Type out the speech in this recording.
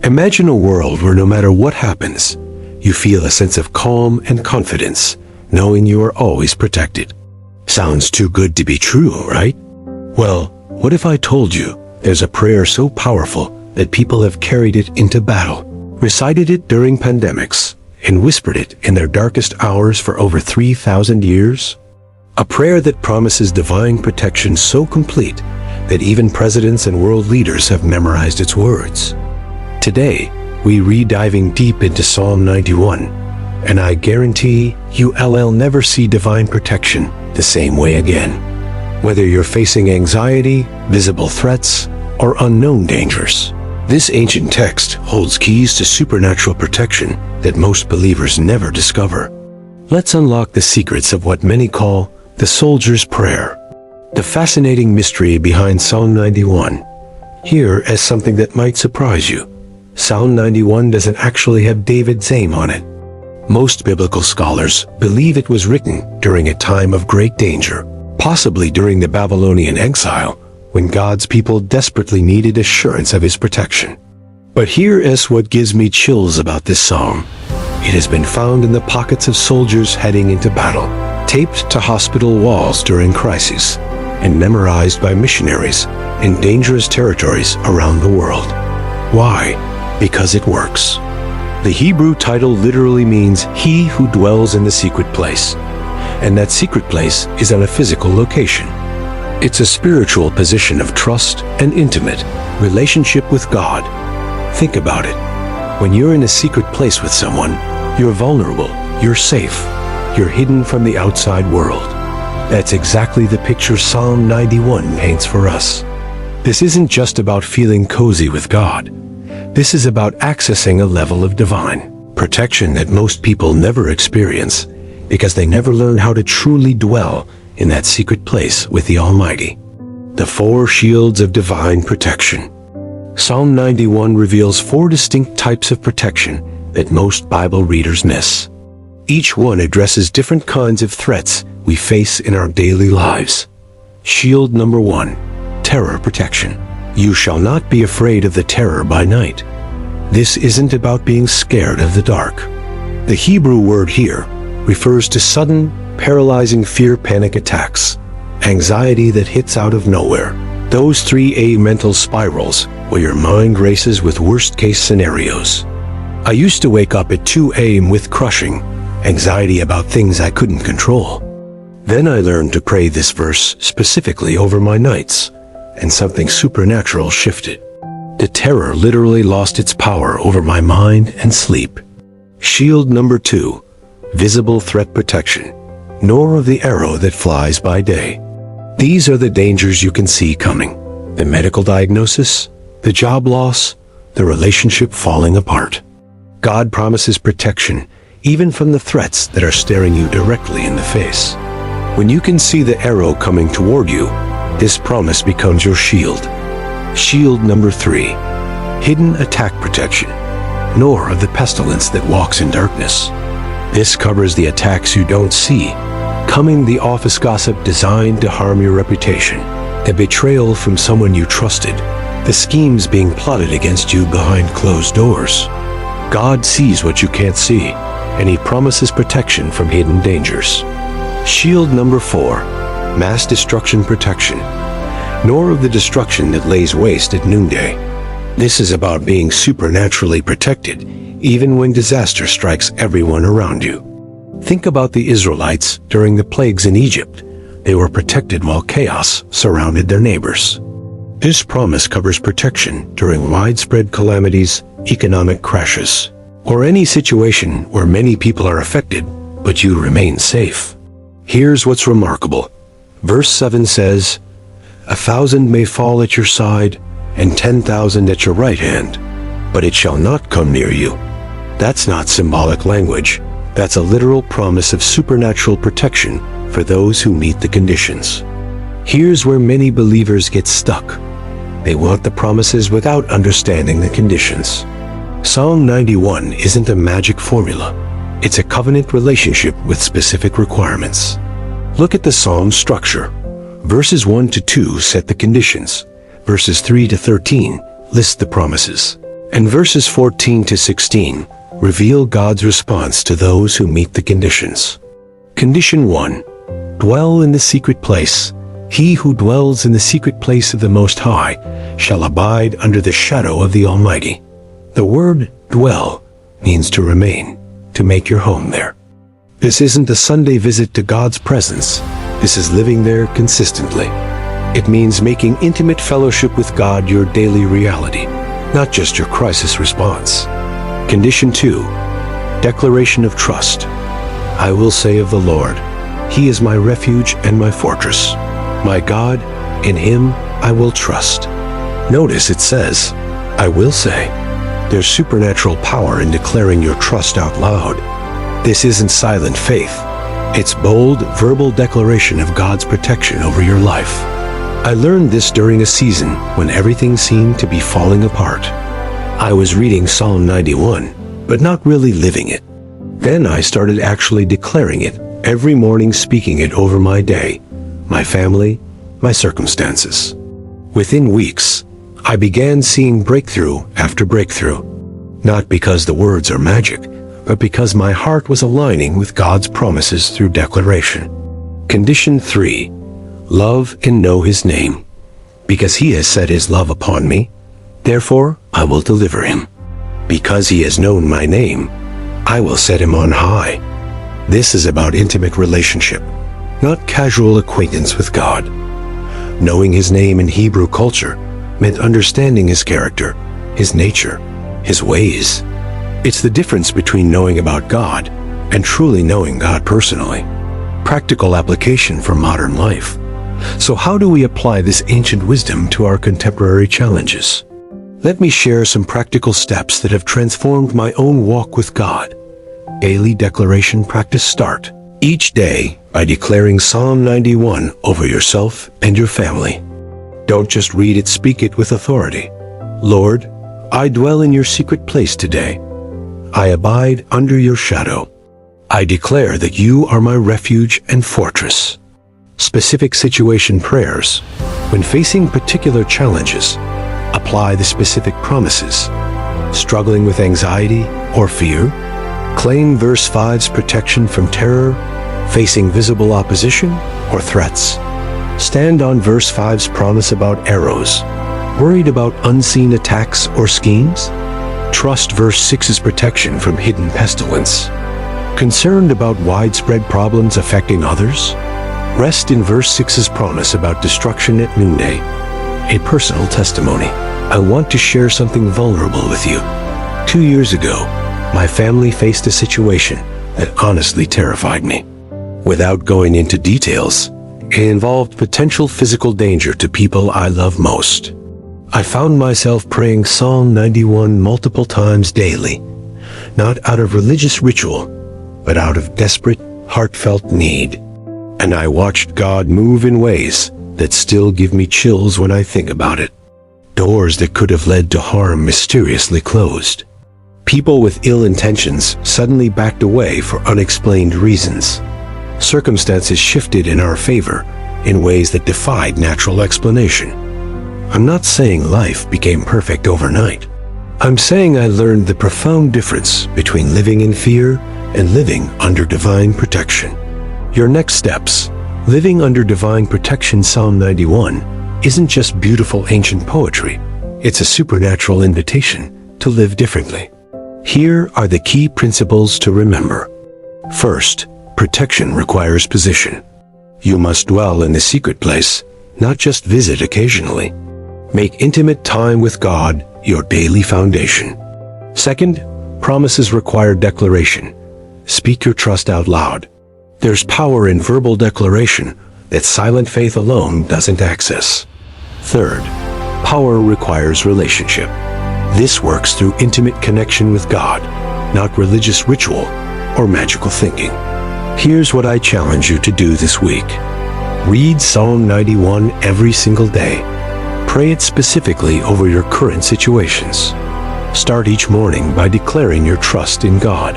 Imagine a world where no matter what happens, you feel a sense of calm and confidence, knowing you are always protected. Sounds too good to be true, right? Well, what if I told you there's a prayer so powerful that people have carried it into battle, recited it during pandemics, and whispered it in their darkest hours for over 3,000 years? A prayer that promises divine protection so complete that even presidents and world leaders have memorized its words. Today, we read diving deep into Psalm 91, and I guarantee you'll never see divine protection the same way again. Whether you're facing anxiety, visible threats, or unknown dangers, this ancient text holds keys to supernatural protection that most believers never discover. Let's unlock the secrets of what many call the soldier's prayer, the fascinating mystery behind Psalm 91. Here is something that might surprise you. Psalm 91 doesn't actually have David's name on it. Most biblical scholars believe it was written during a time of great danger, possibly during the Babylonian exile, when God's people desperately needed assurance of his protection. But here is what gives me chills about this psalm. It has been found in the pockets of soldiers heading into battle, taped to hospital walls during crises, and memorized by missionaries in dangerous territories around the world. Why? Because it works. The Hebrew title literally means "he who dwells in the secret place," and that secret place is in a physical location. It's a spiritual position of trust and intimate relationship with God. Think about it. When you're in a secret place with someone, you're vulnerable, you're safe, you're hidden from the outside world. That's exactly the picture Psalm 91 paints for us. This isn't just about feeling cozy with God. This is about accessing a level of divine protection that most people never experience because they never learn how to truly dwell in that secret place with the Almighty. The four shields of divine protection. Psalm 91 reveals four distinct types of protection that most Bible readers miss. Each one addresses different kinds of threats we face in our daily lives. Shield number 1, terror protection. You shall not be afraid of the terror by night. This isn't about being scared of the dark. The Hebrew word here refers to sudden, paralyzing fear-panic attacks, anxiety that hits out of nowhere. Those 3A mental spirals where your mind races with worst-case scenarios. I used to wake up at 2 a.m. with crushing anxiety about things I couldn't control. Then I learned to pray this verse specifically over my nights, and something supernatural shifted. The terror literally lost its power over my mind and sleep. Shield number 2, visible threat protection, nor of the arrow that flies by day. These are the dangers you can see coming. The medical diagnosis, the job loss, the relationship falling apart. God promises protection even from the threats that are staring you directly in the face. When you can see the arrow coming toward you, this promise becomes your shield. Shield number 3, hidden attack protection, nor of the pestilence that walks in darkness. This covers the attacks you don't see, coming, the office gossip designed to harm your reputation, the betrayal from someone you trusted, the schemes being plotted against you behind closed doors. God sees what you can't see, and he promises protection from hidden dangers. Shield number 4, mass destruction protection, nor of the destruction that lays waste at noonday. This is about being supernaturally protected, even when disaster strikes everyone around you. Think about the Israelites during the plagues in Egypt. They were protected while chaos surrounded their neighbors. This promise covers protection during widespread calamities, economic crashes, or any situation where many people are affected, but you remain safe. Here's what's remarkable. Verse 7 says, 1,000 may fall at your side, and 10,000 at your right hand, but it shall not come near you. That's not symbolic language. That's a literal promise of supernatural protection for those who meet the conditions. Here's where many believers get stuck. They want the promises without understanding the conditions. Psalm 91 isn't a magic formula. It's a covenant relationship with specific requirements. Look at the psalm structure. Verses 1 to 2 set the conditions. Verses 3 to 13 list the promises. And verses 14 to 16 reveal God's response to those who meet the conditions. Condition 1. Dwell in the secret place. He who dwells in the secret place of the Most High shall abide under the shadow of the Almighty. The word dwell means to remain, to make your home there. This isn't a Sunday visit to God's presence. This is living there consistently. It means making intimate fellowship with God your daily reality, not just your crisis response. Condition 2. Declaration of trust. I will say of the Lord, He is my refuge and my fortress. My God, in Him I will trust. Notice it says, I will say. There's supernatural power in declaring your trust out loud. This isn't silent faith. It's bold, verbal declaration of God's protection over your life. I learned this during a season when everything seemed to be falling apart. I was reading Psalm 91, but not really living it. Then I started actually declaring it, every morning speaking it over my day, my family, my circumstances. Within weeks, I began seeing breakthrough after breakthrough. Not because the words are magic, but because my heart was aligning with God's promises through declaration. Condition 3. Love and know His name. Because He has set His love upon me, therefore I will deliver him. Because He has known my name, I will set him on high. This is about intimate relationship, not casual acquaintance with God. Knowing His name in Hebrew culture meant understanding His character, His nature, His ways. It's the difference between knowing about God and truly knowing God personally. Practical application for modern life. So how do we apply this ancient wisdom to our contemporary challenges? Let me share some practical steps that have transformed my own walk with God. Daily declaration practice start. Each day by declaring Psalm 91 over yourself and your family. Don't just read it, speak it with authority. Lord, I dwell in your secret place today. I abide under your shadow. I declare that you are my refuge and fortress. Specific situation prayers. When facing particular challenges, apply the specific promises. Struggling with anxiety or fear? Claim verse 5's protection from terror, facing visible opposition or threats. Stand on verse 5's promise about arrows. Worried about unseen attacks or schemes? Trust verse 6's protection from hidden pestilence. Concerned about widespread problems affecting others? Rest in verse 6's promise about destruction at noonday. A personal testimony. I want to share something vulnerable with you. 2 years ago, my family faced a situation that honestly terrified me. Without going into details, it involved potential physical danger to people I love most. I found myself praying Psalm 91 multiple times daily, not out of religious ritual, but out of desperate, heartfelt need. And I watched God move in ways that still give me chills when I think about it. Doors that could have led to harm mysteriously closed. People with ill intentions suddenly backed away for unexplained reasons. Circumstances shifted in our favor in ways that defied natural explanation. I'm not saying life became perfect overnight. I'm saying I learned the profound difference between living in fear and living under divine protection. Your next steps. Living under divine protection. Psalm 91 isn't just beautiful ancient poetry. It's a supernatural invitation to live differently. Here are the key principles to remember. First, protection requires position. You must dwell in the secret place, not just visit occasionally. Make intimate time with God your daily foundation. Second, promises require declaration. Speak your trust out loud. There's power in verbal declaration that silent faith alone doesn't access. Third, power requires relationship. This works through intimate connection with God, not religious ritual or magical thinking. Here's what I challenge you to do this week. Read Psalm 91 every single day. Pray it specifically over your current situations. Start each morning by declaring your trust in God.